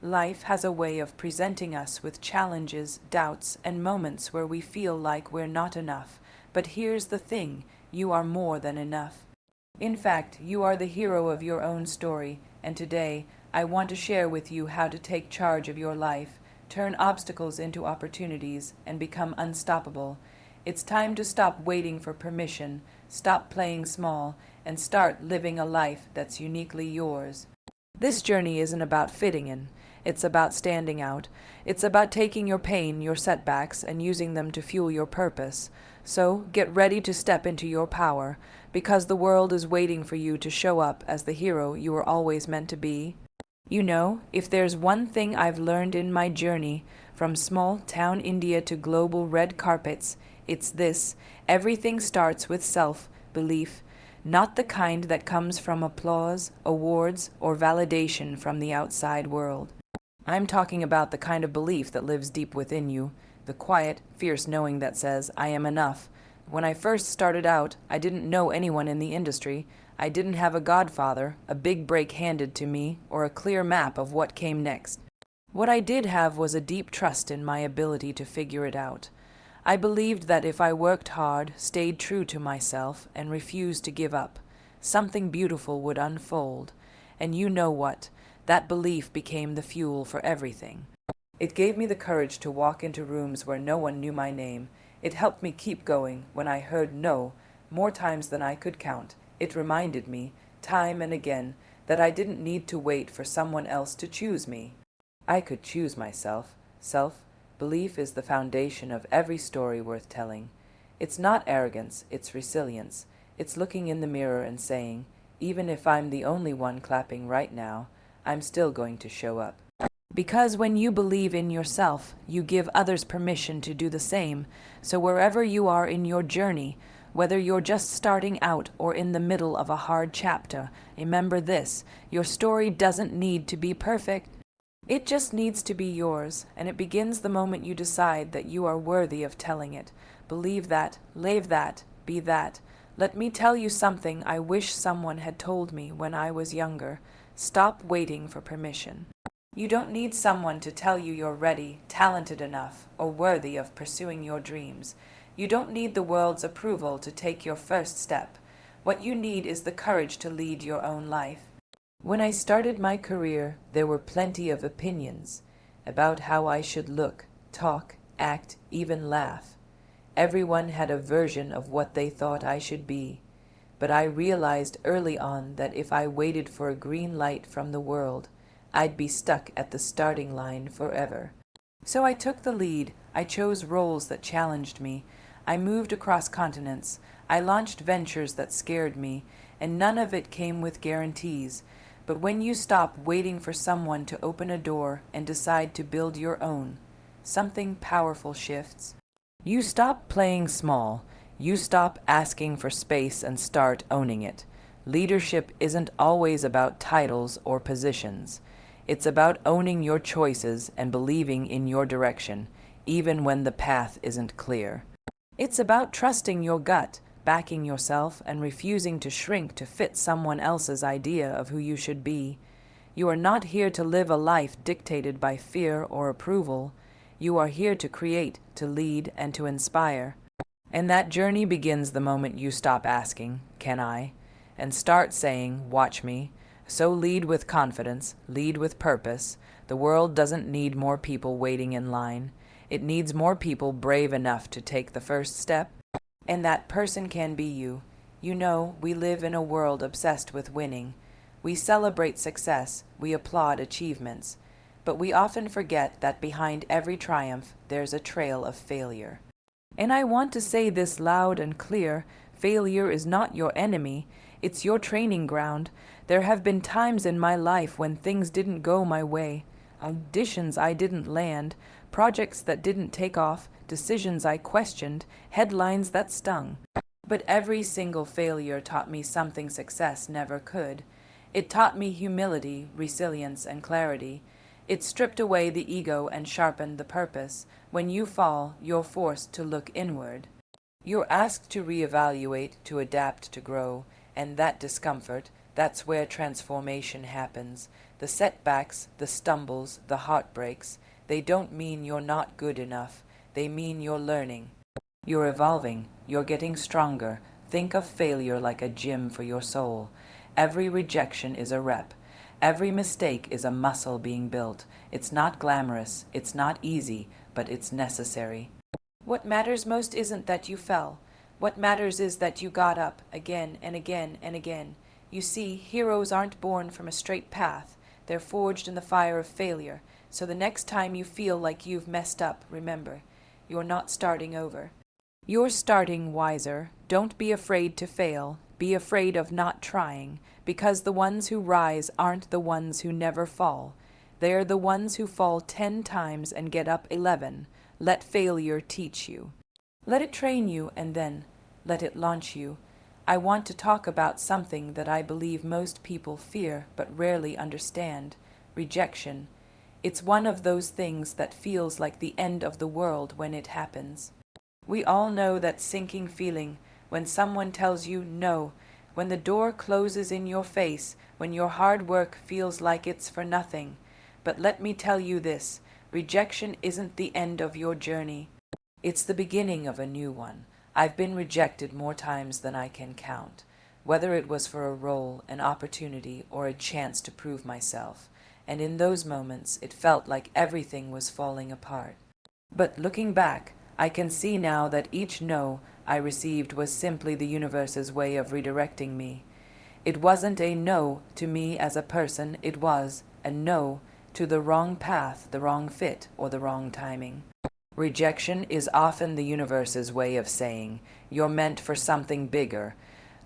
Life has a way of presenting us with challenges, doubts, and moments where we feel like we're not enough. But here's the thing, you are more than enough. In fact, you are the hero of your own story, and today I want to share with you how to take charge of your life, turn obstacles into opportunities, and become unstoppable. It's time to stop waiting for permission, stop playing small, and start living a life that's uniquely yours. This journey isn't about fitting in. It's about standing out. It's about taking your pain, your setbacks, and using them to fuel your purpose. So get ready to step into your power, because the world is waiting for you to show up as the hero you were always meant to be. You know, if there's one thing I've learned in my journey, from small town India to global red carpets, it's this: everything starts with self-belief, not the kind that comes from applause, awards, or validation from the outside world. I'm talking about the kind of belief that lives deep within you, the quiet, fierce knowing that says, I am enough. When I first started out, I didn't know anyone in the industry. I didn't have a godfather, a big break handed to me, or a clear map of what came next. What I did have was a deep trust in my ability to figure it out. I believed that if I worked hard, stayed true to myself, and refused to give up, something beautiful would unfold. And you know what? That belief became the fuel for everything. It gave me the courage to walk into rooms where no one knew my name. It helped me keep going when I heard no more times than I could count. It reminded me, time and again, that I didn't need to wait for someone else to choose me. I could choose myself. Self-belief is the foundation of every story worth telling. It's not arrogance, it's resilience. It's looking in the mirror and saying, even if I'm the only one clapping right now, I'm still going to show up. Because when you believe in yourself, you give others permission to do the same. So wherever you are in your journey, whether you're just starting out or in the middle of a hard chapter, remember this: your story doesn't need to be perfect. It just needs to be yours, and it begins the moment you decide that you are worthy of telling it. Believe that, live that, be that. Let me tell you something I wish someone had told me when I was younger. Stop waiting for permission. You don't need someone to tell you you're ready, talented enough, or worthy of pursuing your dreams. You don't need the world's approval to take your first step. What you need is the courage to lead your own life. When I started my career, there were plenty of opinions about how I should look, talk, act, even laugh. Everyone had a version of what they thought I should be. But I realized early on that if I waited for a green light from the world, I'd be stuck at the starting line forever. So I took the lead. I chose roles that challenged me. I moved across continents. I launched ventures that scared me, and none of it came with guarantees. But when you stop waiting for someone to open a door and decide to build your own, something powerful shifts. You stop playing small. You stop asking for space and start owning it. Leadership isn't always about titles or positions. It's about owning your choices and believing in your direction, even when the path isn't clear. It's about trusting your gut, backing yourself, and refusing to shrink to fit someone else's idea of who you should be. You are not here to live a life dictated by fear or approval. You are here to create, to lead, and to inspire. And that journey begins the moment you stop asking, "Can I?" and start saying, "Watch me." So lead with confidence, lead with purpose. The world doesn't need more people waiting in line. It needs more people brave enough to take the first step. And that person can be you. You know, we live in a world obsessed with winning. We celebrate success, we applaud achievements. But we often forget that behind every triumph, there's a trail of failure. And I want to say this loud and clear: failure is not your enemy, it's your training ground. There have been times in my life when things didn't go my way, auditions I didn't land, projects that didn't take off, decisions I questioned, headlines that stung. But every single failure taught me something success never could. It taught me humility, resilience, and clarity. It stripped away the ego and sharpened the purpose. When you fall, you're forced to look inward. You're asked to reevaluate, to adapt, to grow, and that discomfort, That's where transformation happens. The setbacks, the stumbles, the heartbreaks, they don't mean you're not good enough. They mean you're learning. You're evolving. You're getting stronger. Think of failure like a gym for your soul. Every rejection is a rep. Every mistake is a muscle being built. It's not glamorous. It's not easy, but it's necessary. What matters most isn't that you fell. What matters is that you got up again and again and again. You see, heroes aren't born from a straight path. They're forged in the fire of failure. So the next time you feel like you've messed up, remember, you're not starting over. You're starting wiser. Don't be afraid to fail. Be afraid of not trying, because the ones who rise aren't the ones who never fall. They're the ones who fall 10 times and get up 11. Let failure teach you. Let it train you, and then let it launch you. I want to talk about something that I believe most people fear but rarely understand: rejection. It's one of those things that feels like the end of the world when it happens. We all know that sinking feeling when someone tells you no, when the door closes in your face, when your hard work feels like it's for nothing. But let me tell you this: rejection isn't the end of your journey. It's the beginning of a new one. I've been rejected more times than I can count, whether it was for a role, an opportunity, or a chance to prove myself. And in those moments, it felt like everything was falling apart. But looking back, I can see now that each no I received was simply the universe's way of redirecting me. It wasn't a no to me as a person, it was a no to the wrong path, the wrong fit, or the wrong timing. Rejection is often the universe's way of saying, you're meant for something bigger.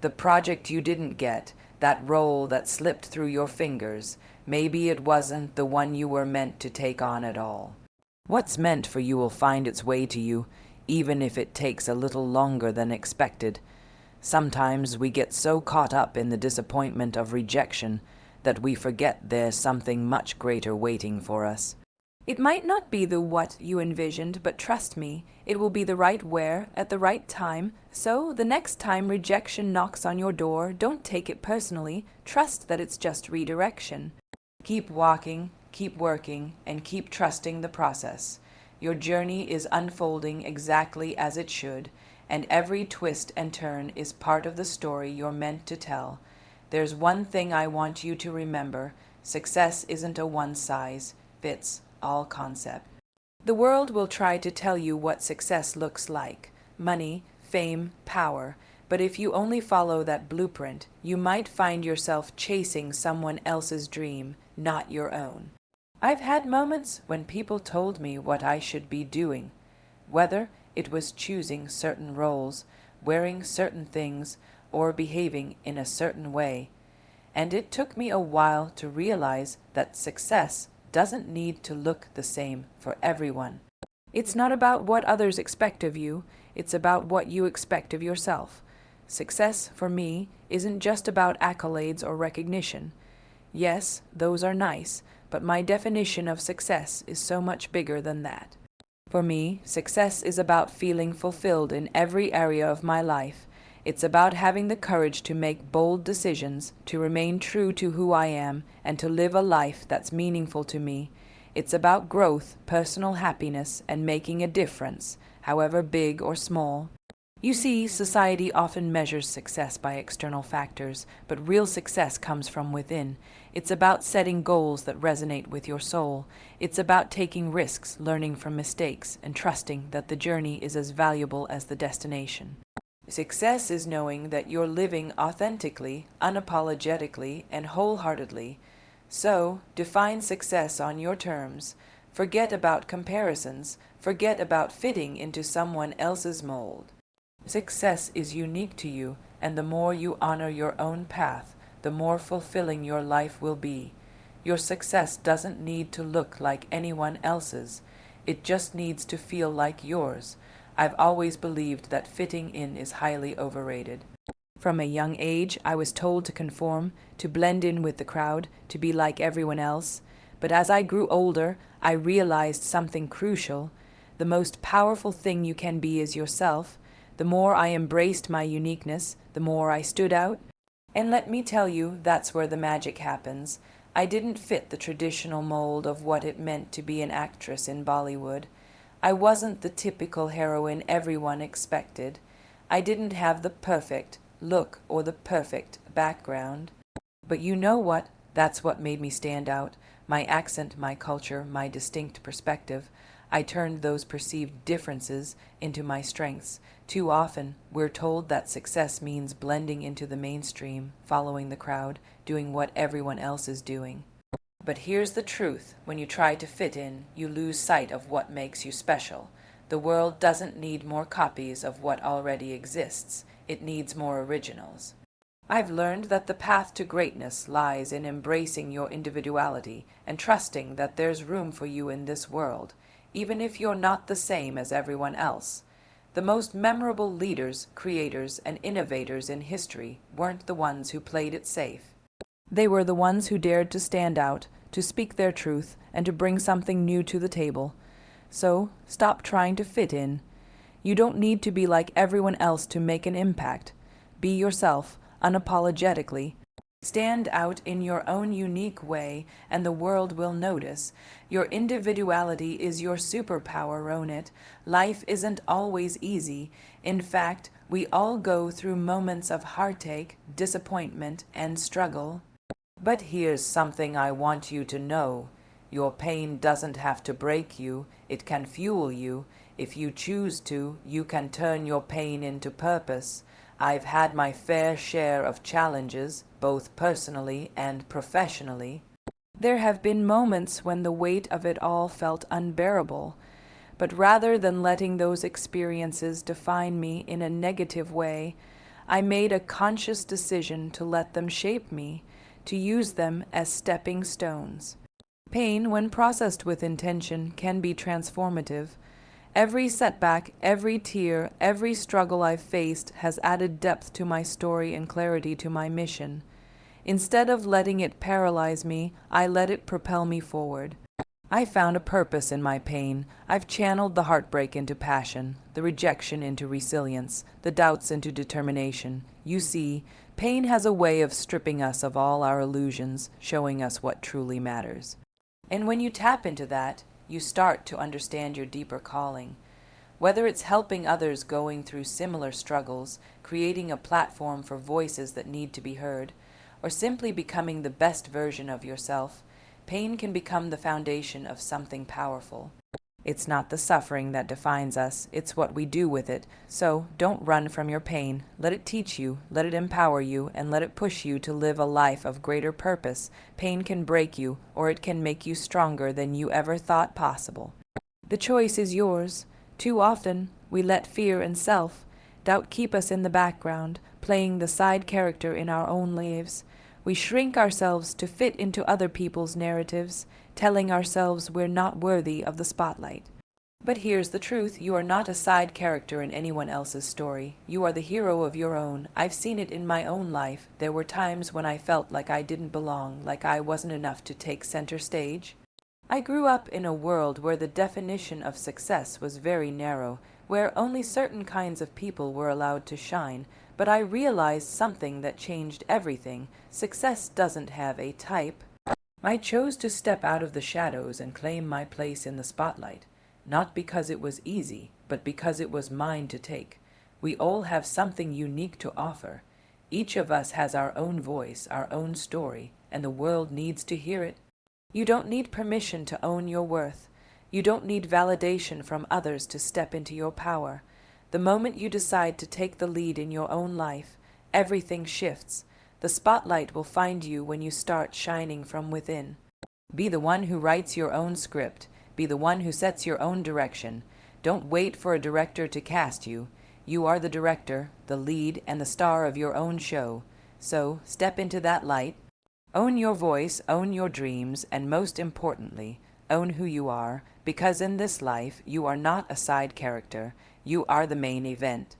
The project you didn't get, that role that slipped through your fingers, maybe it wasn't the one you were meant to take on at all. What's meant for you will find its way to you, even if it takes a little longer than expected. Sometimes we get so caught up in the disappointment of rejection that we forget there's something much greater waiting for us. It might not be the what you envisioned, but trust me, it will be the right where, at the right time. So, the next time rejection knocks on your door, don't take it personally. Trust that it's just redirection. Keep walking, keep working, and keep trusting the process. Your journey is unfolding exactly as it should, and every twist and turn is part of the story you're meant to tell. There's one thing I want you to remember: success isn't a one-size-fits-all concept. The world will try to tell you what success looks like: money, fame, power. But if you only follow that blueprint, you might find yourself chasing someone else's dream, not your own. I've had moments when people told me what I should be doing, whether it was choosing certain roles, wearing certain things, or behaving in a certain way. And it took me a while to realize that success doesn't need to look the same for everyone. It's not about what others expect of you, it's about what you expect of yourself. Success, for me, isn't just about accolades or recognition. Yes, those are nice, but my definition of success is so much bigger than that. For me, success is about feeling fulfilled in every area of my life. It's about having the courage to make bold decisions, to remain true to who I am, and to live a life that's meaningful to me. It's about growth, personal happiness, and making a difference, however big or small. You see, society often measures success by external factors, but real success comes from within. It's about setting goals that resonate with your soul. It's about taking risks, learning from mistakes, and trusting that the journey is as valuable as the destination. Success is knowing that you're living authentically, unapologetically, and wholeheartedly. So, define success on your terms. Forget about comparisons. Forget about fitting into someone else's mold. Success is unique to you, and the more you honor your own path, the more fulfilling your life will be. Your success doesn't need to look like anyone else's. It just needs to feel like yours. I've always believed that fitting in is highly overrated. From a young age, I was told to conform, to blend in with the crowd, to be like everyone else. But as I grew older, I realized something crucial. The most powerful thing you can be is yourself. The more I embraced my uniqueness, the more I stood out. And let me tell you, that's where the magic happens. I didn't fit the traditional mold of what it meant to be an actress in Bollywood. I wasn't the typical heroine everyone expected. I didn't have the perfect look or the perfect background. But you know what? That's what made me stand out. My accent, my culture, my distinct perspective. I turned those perceived differences into my strengths. Too often, we're told that success means blending into the mainstream, following the crowd, doing what everyone else is doing. But here's the truth. When you try to fit in, you lose sight of what makes you special. The world doesn't need more copies of what already exists. It needs more originals. I've learned that the path to greatness lies in embracing your individuality and trusting that there's room for you in this world, even if you're not the same as everyone else. The most memorable leaders, creators, and innovators in history weren't the ones who played it safe. They were the ones who dared to stand out, to speak their truth, and to bring something new to the table. So, stop trying to fit in. You don't need to be like everyone else to make an impact. Be yourself, unapologetically. Stand out in your own unique way, and the world will notice. Your individuality is your superpower, own it. Life isn't always easy. In fact, we all go through moments of heartache, disappointment, and struggle. But here's something I want you to know. Your pain doesn't have to break you. It can fuel you. If you choose to, you can turn your pain into purpose. I've had my fair share of challenges, both personally and professionally. There have been moments when the weight of it all felt unbearable, but rather than letting those experiences define me in a negative way, I made a conscious decision to let them shape me, to use them as stepping stones. Pain, when processed with intention, can be transformative. Every setback, every tear, every struggle I've faced has added depth to my story and clarity to my mission. Instead of letting it paralyze me, I let it propel me forward. I found a purpose in my pain. I've channeled the heartbreak into passion, the rejection into resilience, the doubts into determination. You see, pain has a way of stripping us of all our illusions, showing us what truly matters. And when you tap into that, you start to understand your deeper calling. Whether it's helping others going through similar struggles, creating a platform for voices that need to be heard, or simply becoming the best version of yourself, pain can become the foundation of something powerful. It's not the suffering that defines us, it's what we do with it. So don't run from your pain. Let it teach you, let it empower you, and let it push you to live a life of greater purpose. Pain can break you, or it can make you stronger than you ever thought possible. The choice is yours. Too often, we let fear and self-doubt keep us in the background, playing the side character in our own lives. We shrink ourselves to fit into other people's narratives, telling ourselves we're not worthy of the spotlight. But here's the truth. You are not a side character in anyone else's story. You are the hero of your own. I've seen it in my own life. There were times when I felt like I didn't belong, like I wasn't enough to take center stage. I grew up in a world where the definition of success was very narrow, where only certain kinds of people were allowed to shine. But I realized something that changed everything. Success doesn't have a type. I chose to step out of the shadows and claim my place in the spotlight, not because it was easy, but because it was mine to take. We all have something unique to offer. Each of us has our own voice, our own story, and the world needs to hear it. You don't need permission to own your worth. You don't need validation from others to step into your power. The moment you decide to take the lead in your own life, everything shifts. The spotlight will find you when you start shining from within. Be the one who writes your own script. Be the one who sets your own direction. Don't wait for a director to cast you. You are the director, the lead, and the star of your own show. So, step into that light. Own your voice, own your dreams, and most importantly, own who you are, because in this life, you are not a side character. You are the main event.